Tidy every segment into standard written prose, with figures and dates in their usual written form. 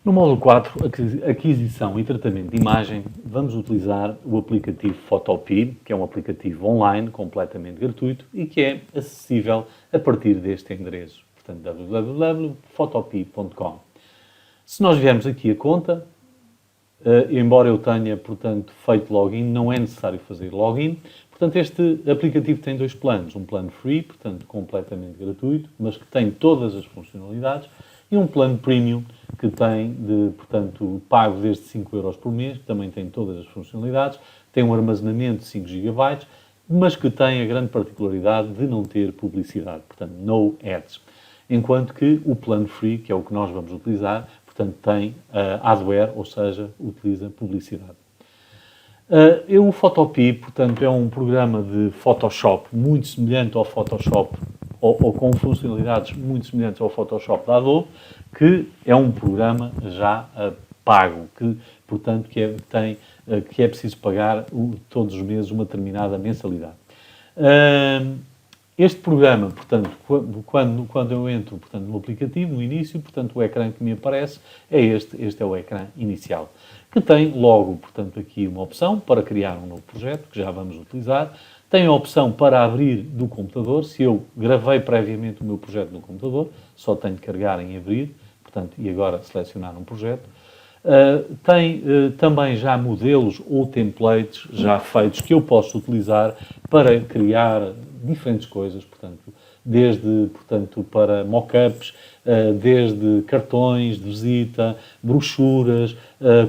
No módulo 4, aquisição e tratamento de imagem, vamos utilizar o aplicativo Photopea, que é um aplicativo online, completamente gratuito e que é acessível a partir deste endereço, portanto, www.photopea.com. Se nós viermos aqui a conta, embora eu tenha, portanto, feito login, não é necessário fazer login. Portanto, este aplicativo tem dois planos. Um plano free, portanto, completamente gratuito, mas que tem todas as funcionalidades, e um plano premium, que tem, portanto, pago desde 5 euros por mês, que também tem todas as funcionalidades, tem um armazenamento de 5 GB, mas que tem a grande particularidade de não ter publicidade, portanto, no ads. Enquanto que o plano free, que é o que nós vamos utilizar, portanto, tem adware, ou seja, utiliza publicidade. O Photopea, portanto, é um programa de Photoshop muito semelhante ao Photoshop, ou com funcionalidades muito semelhantes ao Photoshop da Adobe, que é um programa já pago, que, portanto, que é preciso pagar todos os meses uma determinada mensalidade. Este programa, portanto, quando eu entro, portanto, no aplicativo, no início, portanto, o ecrã que me aparece é este é o ecrã inicial, que tem logo, portanto, aqui uma opção para criar um novo projeto, que já vamos utilizar. Tem a opção para abrir do computador. Se eu gravei previamente o meu projeto no computador, só tenho de carregar em abrir, portanto, e agora selecionar um projeto. Tem também já modelos ou templates já feitos que eu posso utilizar para criar diferentes coisas, portanto, desde, portanto, para mock-ups, desde cartões de visita, brochuras,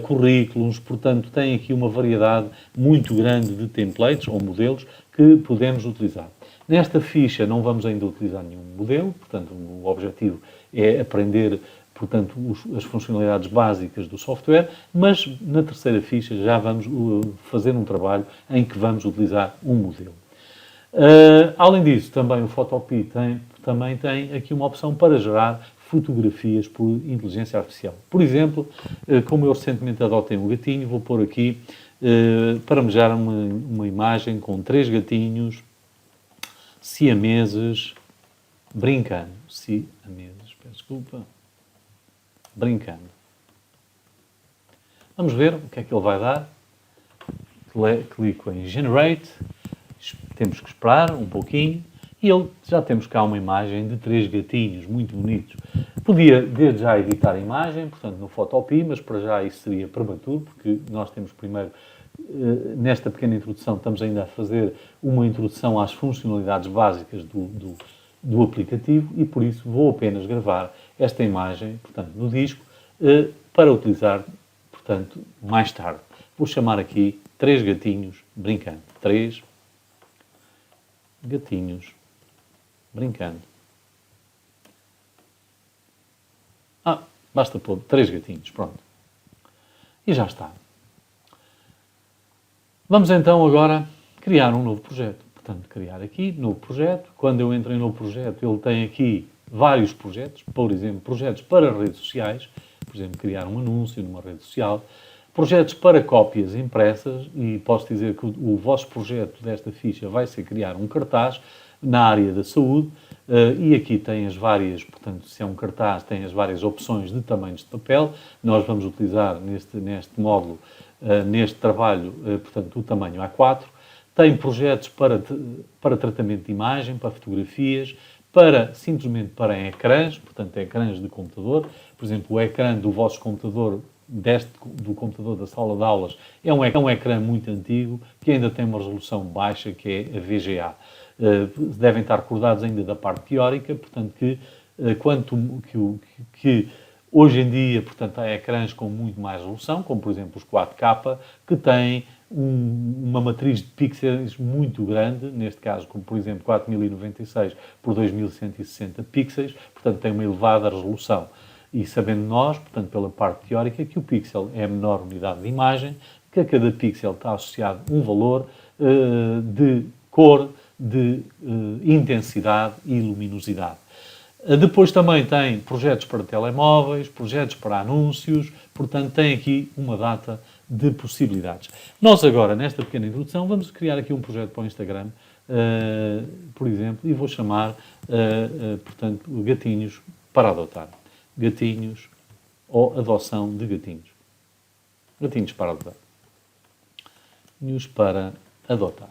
currículos, portanto, tem aqui uma variedade muito grande de templates ou modelos que podemos utilizar. Nesta ficha não vamos ainda utilizar nenhum modelo, portanto, o objetivo é aprender, portanto, as funcionalidades básicas do software, mas na terceira ficha já vamos fazer um trabalho em que vamos utilizar um modelo. Além disso, também o Photopea também tem aqui uma opção para gerar fotografias por inteligência artificial. Por exemplo, como eu recentemente adotei um gatinho, vou pôr aqui para me gerar uma imagem com 3 gatinhos siameses brincando. Siameses, peço desculpa. Brincando. Vamos ver o que é que ele vai dar. Clico em Generate. Temos que esperar um pouquinho. E já temos cá uma imagem de 3 gatinhos muito bonitos. Podia, desde já, editar a imagem, portanto, no Photopea, mas para já isso seria prematuro, porque nós temos primeiro, nesta pequena introdução, estamos ainda a fazer uma introdução às funcionalidades básicas do aplicativo e, por isso, vou apenas gravar esta imagem, portanto, no disco, para utilizar, portanto, mais tarde. Vou chamar aqui 3 gatinhos brincando. 3 gatinhos brincando. Basta pôr 3 gatinhos, pronto. E já está. Vamos então agora criar um novo projeto. Portanto, criar aqui, novo projeto. Quando eu entro em novo projeto, ele tem aqui vários projetos. Por exemplo, projetos para redes sociais. Por exemplo, criar um anúncio numa rede social. Projetos para cópias impressas. E posso dizer que o vosso projeto desta ficha vai ser criar um cartaz na área da saúde. E aqui tem as várias, portanto, se é um cartaz, tem as várias opções de tamanhos de papel. Nós vamos utilizar neste módulo, neste trabalho, portanto, o tamanho A4. Tem projetos para tratamento de imagem, para fotografias, simplesmente para ecrãs, portanto, ecrãs de computador. Por exemplo, o ecrã do vosso computador, do computador da sala de aulas, é um ecrã muito antigo, que ainda tem uma resolução baixa, que é a VGA. Devem estar recordados ainda da parte teórica, portanto, que hoje em dia, portanto, há ecrãs com muito mais resolução, como por exemplo os 4K, que têm uma matriz de pixels muito grande, neste caso, como por exemplo 4096 por 2160 pixels, portanto tem uma elevada resolução. E sabendo nós, portanto, pela parte teórica, que o pixel é a menor unidade de imagem, que a cada pixel está associado um valor de cor, de intensidade e luminosidade. Depois também tem projetos para telemóveis, projetos para anúncios, portanto tem aqui uma data de possibilidades. Nós agora, nesta pequena introdução, vamos criar aqui um projeto para o Instagram, por exemplo, e vou chamar, portanto, gatinhos para adotar. Gatinhos ou adoção de gatinhos. Gatinhos para adotar. Gatinhos para adotar.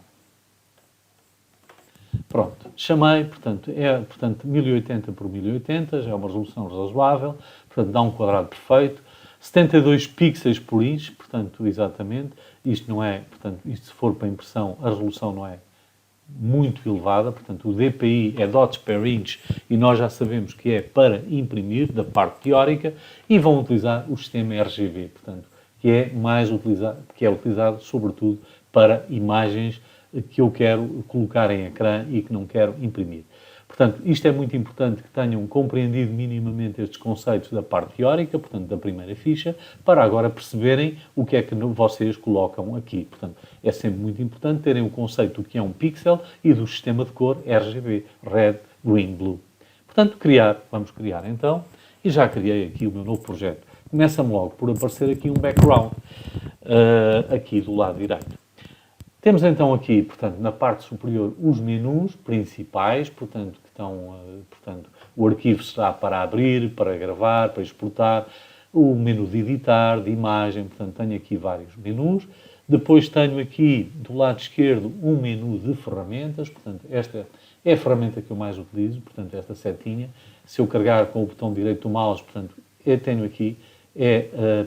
Pronto, chamei, portanto, 1080 por 1080, já é uma resolução razoável, portanto, dá um quadrado perfeito, 72 pixels por inch, portanto, exatamente, isto não é, portanto, isto se for para impressão, a resolução não é muito elevada, portanto, o DPI é dots per inch e nós já sabemos que é para imprimir, da parte teórica, e vão utilizar o sistema RGB, portanto, que é utilizado sobretudo para imagens que eu quero colocar em ecrã e que não quero imprimir. Portanto, isto é muito importante que tenham compreendido minimamente estes conceitos da parte teórica, portanto, da primeira ficha, para agora perceberem o que é que vocês colocam aqui. Portanto, é sempre muito importante terem o conceito do que é um pixel e do sistema de cor RGB, Red, Green, Blue. Portanto, vamos criar então, e já criei aqui o meu novo projeto. Começa-me logo por aparecer aqui um background, aqui do lado direito. Temos então aqui, portanto, na parte superior, os menus principais, portanto, que estão, o arquivo será para abrir, para gravar, para exportar, o menu de editar, de imagem, portanto, tenho aqui vários menus. Depois tenho aqui, do lado esquerdo, um menu de ferramentas, portanto, esta é a ferramenta que eu mais utilizo, portanto, esta setinha. Se eu carregar com o botão direito do mouse, portanto, eu tenho aqui,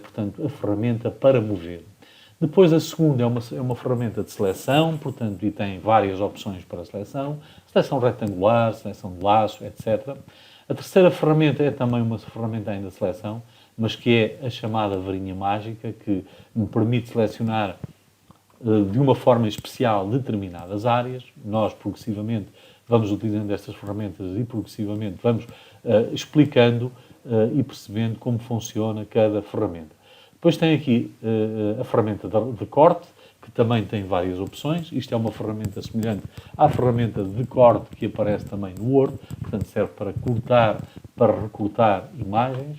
portanto, a ferramenta para mover. Depois a segunda é uma ferramenta de seleção, portanto, e tem várias opções para seleção retangular, seleção de laço, etc. A terceira ferramenta é também uma ferramenta ainda de seleção, mas que é a chamada varinha mágica, que me permite selecionar de uma forma especial determinadas áreas. Nós, progressivamente, vamos utilizando estas ferramentas e progressivamente vamos explicando e percebendo como funciona cada ferramenta. Depois tem aqui a ferramenta de corte, que também tem várias opções. Isto é uma ferramenta semelhante à ferramenta de corte que aparece também no Word, portanto serve para cortar, para recortar imagens.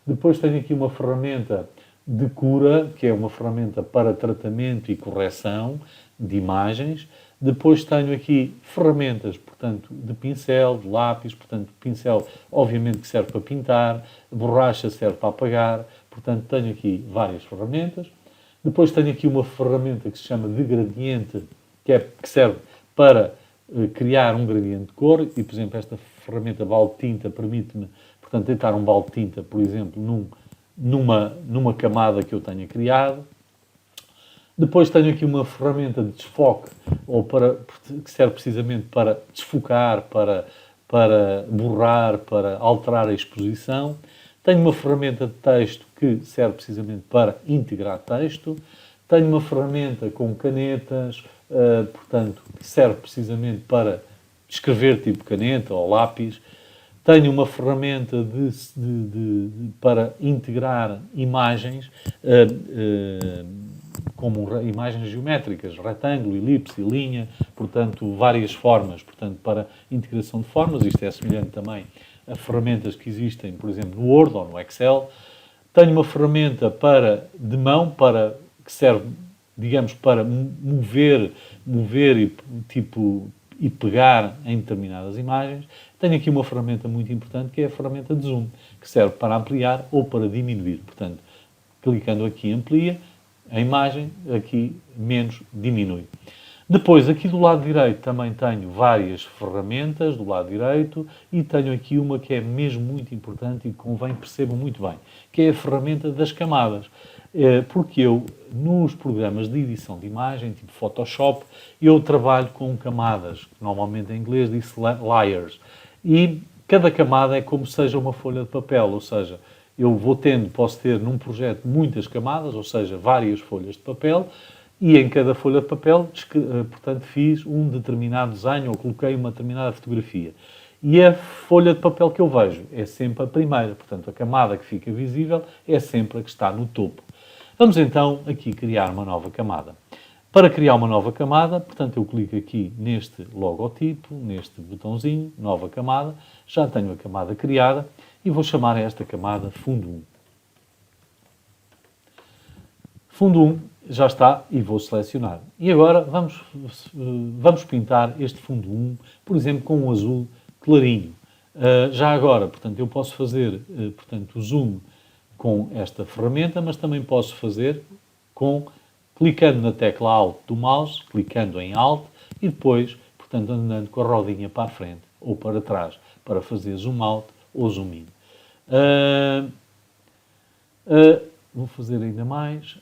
Depois tenho aqui uma ferramenta de cura, que é uma ferramenta para tratamento e correção de imagens. Depois tenho aqui ferramentas, portanto, de pincel, de lápis, portanto, pincel obviamente que serve para pintar, borracha serve para apagar, portanto, tenho aqui várias ferramentas. Depois tenho aqui uma ferramenta que se chama de gradiente, que serve para criar um gradiente de cor, e, por exemplo, esta ferramenta balde de tinta permite-me, portanto, deitar um balde de tinta, por exemplo, numa camada que eu tenha criado. Depois tenho aqui uma ferramenta de desfoque, que serve precisamente para desfocar, para borrar, para alterar a exposição. Tenho uma ferramenta de texto que serve precisamente para integrar texto. Tenho uma ferramenta com canetas, portanto, que serve precisamente para escrever tipo caneta ou lápis. Tenho uma ferramenta para integrar imagens, como imagens geométricas, retângulo, elipse, linha, portanto, várias formas, portanto, para integração de formas. Isto é semelhante também a ferramentas que existem, por exemplo, no Word ou no Excel. Tenho uma ferramenta de mão, que serve, digamos, para mover e pegar em determinadas imagens. Tenho aqui uma ferramenta muito importante, que é a ferramenta de zoom, que serve para ampliar ou para diminuir. Portanto, clicando aqui amplia a imagem, aqui menos diminui. Depois, aqui do lado direito, também tenho várias ferramentas do lado direito e tenho aqui uma que é mesmo muito importante e que convém que percebam muito bem, que é a ferramenta das camadas. Porque eu, nos programas de edição de imagem, tipo Photoshop, eu trabalho com camadas, que normalmente em inglês diz layers, e cada camada é como se seja uma folha de papel, ou seja, eu posso ter num projeto muitas camadas, ou seja, várias folhas de papel, e em cada folha de papel, portanto, fiz um determinado desenho ou coloquei uma determinada fotografia. E a folha de papel que eu vejo é sempre a primeira, portanto, a camada que fica visível é sempre a que está no topo. Vamos então aqui criar uma nova camada. Para criar uma nova camada, portanto, eu clico aqui neste logotipo, neste botãozinho, nova camada, já tenho a camada criada e vou chamar a esta camada fundo 1. Fundo 1 já está e vou selecionar. E agora vamos pintar este fundo 1, por exemplo, com um azul clarinho. Já agora, portanto, eu posso fazer, portanto, o zoom com esta ferramenta, mas também posso fazer clicando na tecla Alt do mouse, clicando em Alt e depois, portanto, andando com a rodinha para a frente ou para trás, para fazer zoom out ou zoom in. Vou fazer ainda mais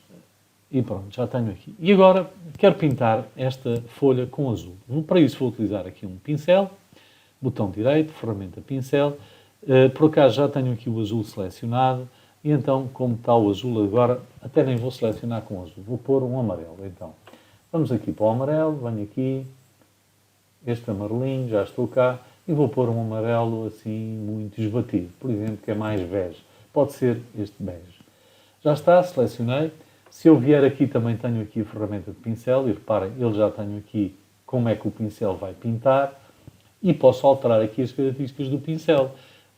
e pronto, já tenho aqui. E agora quero pintar esta folha com azul. Para isso vou utilizar aqui um pincel, botão direito, ferramenta pincel. Por acaso já tenho aqui o azul selecionado e então, como está o azul agora, até nem vou selecionar com azul, vou pôr um amarelo. Então, vamos aqui para o amarelo, venho aqui, este amarelinho, já estou cá, e vou pôr um amarelo assim muito esbatido, por exemplo, que é mais bege. Pode ser este bege. Já está, selecionei. Se eu vier aqui, também tenho aqui a ferramenta de pincel, e reparem, eu já tenho aqui como é que o pincel vai pintar, e posso alterar aqui as características do pincel.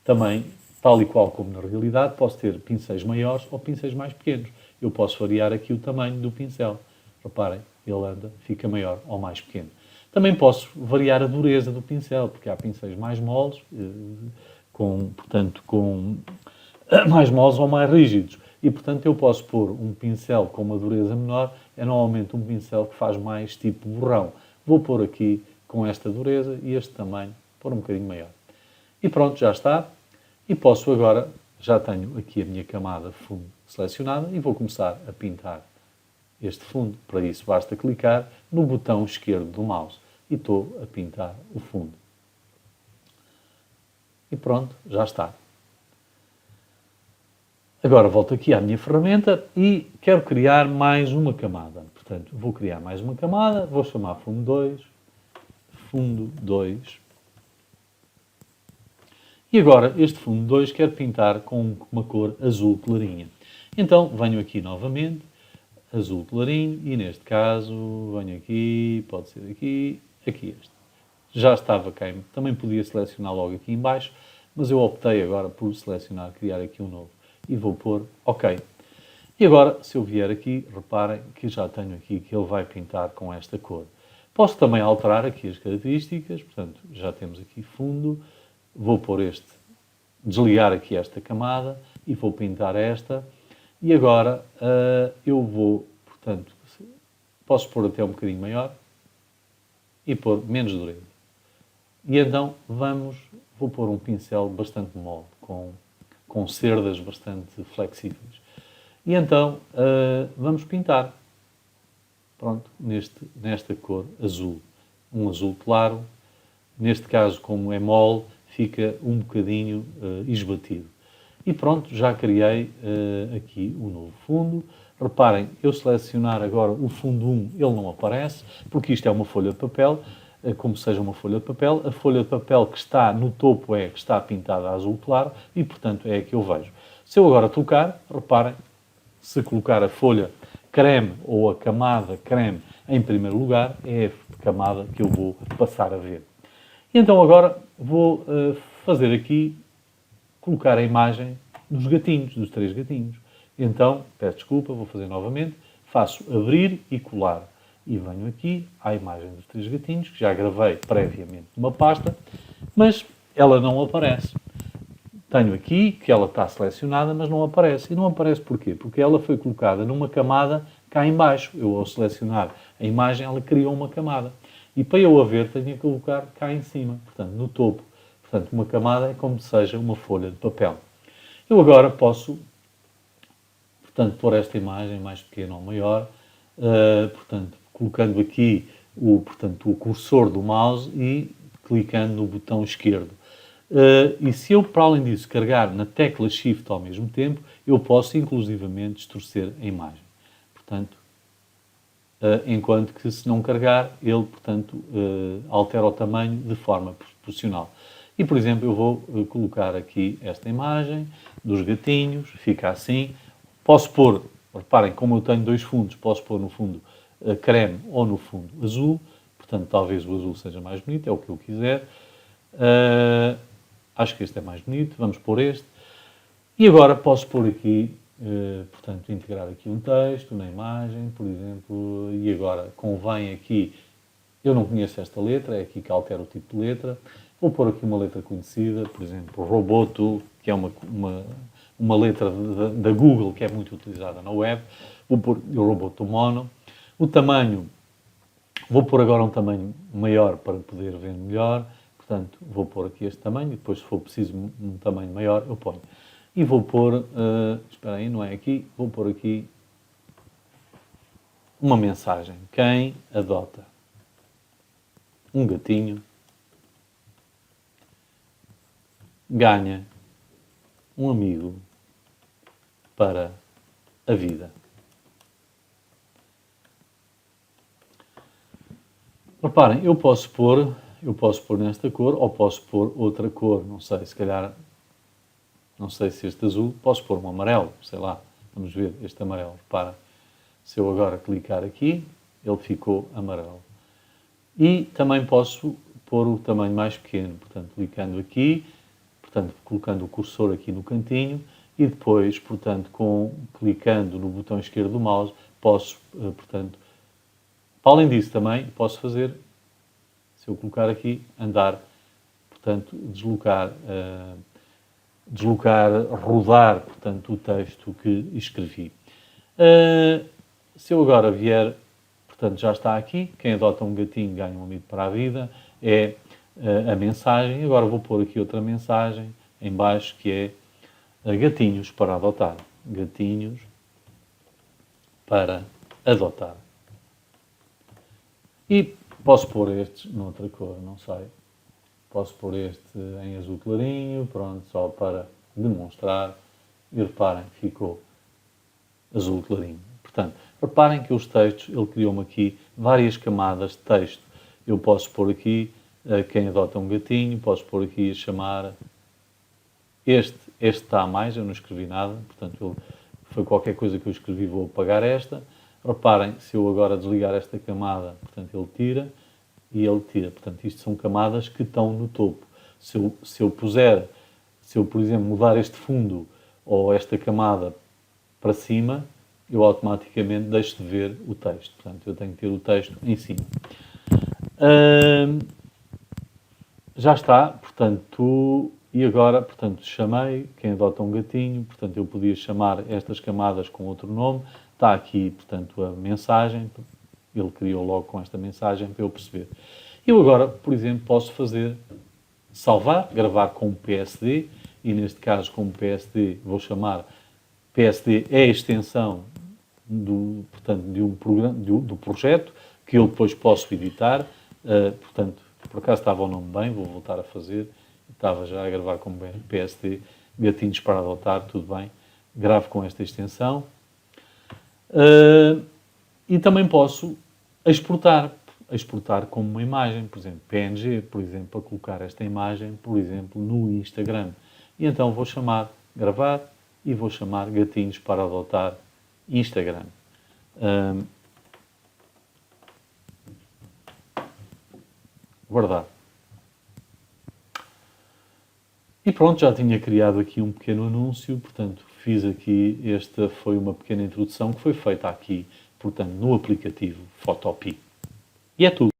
Também, tal e qual como na realidade, posso ter pincéis maiores ou pincéis mais pequenos. Eu posso variar aqui o tamanho do pincel. Reparem, ele anda, fica maior ou mais pequeno. Também posso variar a dureza do pincel, porque há pincéis mais moles, mais moles ou mais rígidos. E, portanto, eu posso pôr um pincel com uma dureza menor, é normalmente um pincel que faz mais tipo borrão. Vou pôr aqui com esta dureza e este tamanho, pôr um bocadinho maior. E pronto, já está. E posso agora, já tenho aqui a minha camada fundo selecionada e vou começar a pintar este fundo. Para isso basta clicar no botão esquerdo do mouse e estou a pintar o fundo. E pronto, já está. Agora volto aqui à minha ferramenta e quero criar mais uma camada. Portanto, vou criar mais uma camada, vou chamar fundo 2, fundo 2. E agora, este fundo 2 quero pintar com uma cor azul clarinha. Então, venho aqui novamente, azul clarinho, e neste caso, venho aqui, pode ser aqui este. Já estava cá, também podia selecionar logo aqui em baixo, mas eu optei agora por selecionar, criar aqui um novo. E vou pôr OK. E agora, se eu vier aqui, reparem que já tenho aqui que ele vai pintar com esta cor. Posso também alterar aqui as características, portanto, já temos aqui fundo. Vou pôr desligar aqui esta camada e vou pintar esta. E agora eu vou, portanto, posso pôr até um bocadinho maior e pôr menos dureza. E então vou pôr um pincel bastante mole, com cerdas bastante flexíveis. E então vamos pintar. Pronto, nesta cor azul. Um azul claro. Neste caso, como é mole, fica um bocadinho esbatido. E pronto, já criei aqui o novo fundo. Reparem, eu selecionar agora o fundo 1, ele não aparece, porque isto é uma folha de papel, como seja uma folha de papel. A folha de papel que está no topo é a que está pintada a azul claro e, portanto, é a que eu vejo. Se eu agora tocar, reparem, se colocar a folha creme ou a camada creme em primeiro lugar, é a camada que eu vou passar a ver. E então agora vou fazer aqui, colocar a imagem dos gatinhos, dos 3 gatinhos. Então, peço desculpa, vou fazer novamente, faço abrir e colar. E venho aqui à imagem dos 3 gatinhos, que já gravei previamente numa pasta, mas ela não aparece. Tenho aqui que ela está selecionada, mas não aparece. E não aparece porquê? Porque ela foi colocada numa camada cá em baixo. Eu, ao selecionar a imagem, ela criou uma camada. E para eu a ver, tenho que colocar cá em cima, portanto, no topo. Portanto, uma camada é como se seja uma folha de papel. Eu agora posso, portanto, pôr esta imagem mais pequena ou maior, portanto, colocando aqui o cursor do mouse e clicando no botão esquerdo. E se eu, para além disso, carregar na tecla Shift ao mesmo tempo, eu posso, inclusivamente, distorcer a imagem. Portanto, enquanto que, se não carregar, ele, portanto, altera o tamanho de forma proporcional. E, por exemplo, eu vou colocar aqui esta imagem dos gatinhos, fica assim. Posso pôr, reparem, como eu tenho 2 fundos, posso pôr no fundo creme ou no fundo azul. Portanto, talvez o azul seja mais bonito, é o que eu quiser. Acho que este é mais bonito, vamos pôr este. E agora posso pôr aqui, portanto, integrar aqui um texto na imagem, por exemplo, e agora convém aqui, eu não conheço esta letra, é aqui que altera o tipo de letra. Vou pôr aqui uma letra conhecida, por exemplo, Roboto, que é uma uma letra da Google, que é muito utilizada na web. Vou pôr o Roboto Mono. O tamanho, vou pôr agora um tamanho maior para poder ver melhor. Portanto, vou pôr aqui este tamanho, e depois, se for preciso um tamanho maior, eu ponho. E vou pôr, espera aí, não é aqui, vou pôr aqui uma mensagem. Quem adota um gatinho ganha um amigo para a vida. Reparem, eu posso pôr nesta cor ou posso pôr outra cor, não sei, se calhar, não sei se este azul, posso pôr um amarelo, sei lá, vamos ver este amarelo, repara, se eu agora clicar aqui, ele ficou amarelo. E também posso pôr o tamanho mais pequeno, portanto, clicando aqui, portanto, colocando o cursor aqui no cantinho e depois, portanto, clicando no botão esquerdo do mouse, posso, portanto, além disso também, posso fazer, se eu colocar aqui, andar, portanto, rodar, portanto, o texto que escrevi. Se eu agora vier, portanto, já está aqui, quem adota um gatinho ganha um amigo para a vida, é a mensagem. Agora vou pôr aqui outra mensagem em baixo, que é gatinhos para adotar. Gatinhos para adotar. E posso pôr estes noutra cor, não sei. Posso pôr este em azul clarinho, pronto, só para demonstrar. E reparem, ficou azul clarinho. Portanto, reparem que os textos, ele criou-me aqui várias camadas de texto. Eu posso pôr aqui quem adota um gatinho, posso pôr aqui a chamar. Este está a mais, eu não escrevi nada, portanto, foi qualquer coisa que eu escrevi, vou apagar esta. Reparem, se eu agora desligar esta camada, portanto, ele tira e ele tira. Portanto, isto são camadas que estão no topo. Se eu, por exemplo, mudar este fundo ou esta camada para cima, eu automaticamente deixo de ver o texto. Portanto, eu tenho que ter o texto em cima. Já está, portanto, e agora, portanto, chamei quem adota um gatinho, portanto, eu podia chamar estas camadas com outro nome. Está aqui, portanto, a mensagem, ele criou logo com esta mensagem para eu perceber. Eu agora, por exemplo, posso salvar, gravar com PSD, e neste caso com PSD vou chamar, PSD é a extensão portanto, do projeto, que eu depois posso editar, portanto, por acaso estava o nome bem, vou voltar a fazer, estava já a gravar com PSD, gatinhos para adotar, tudo bem, gravo com esta extensão. E também posso exportar como uma imagem, por exemplo, PNG, por exemplo, para colocar esta imagem, por exemplo, no Instagram. E então vou gravar, e vou chamar gatinhos para adotar Instagram. Guardar. E pronto, já tinha criado aqui um pequeno anúncio, portanto, fiz aqui, esta foi uma pequena introdução que foi feita aqui, portanto, no aplicativo Photopea. E é tudo.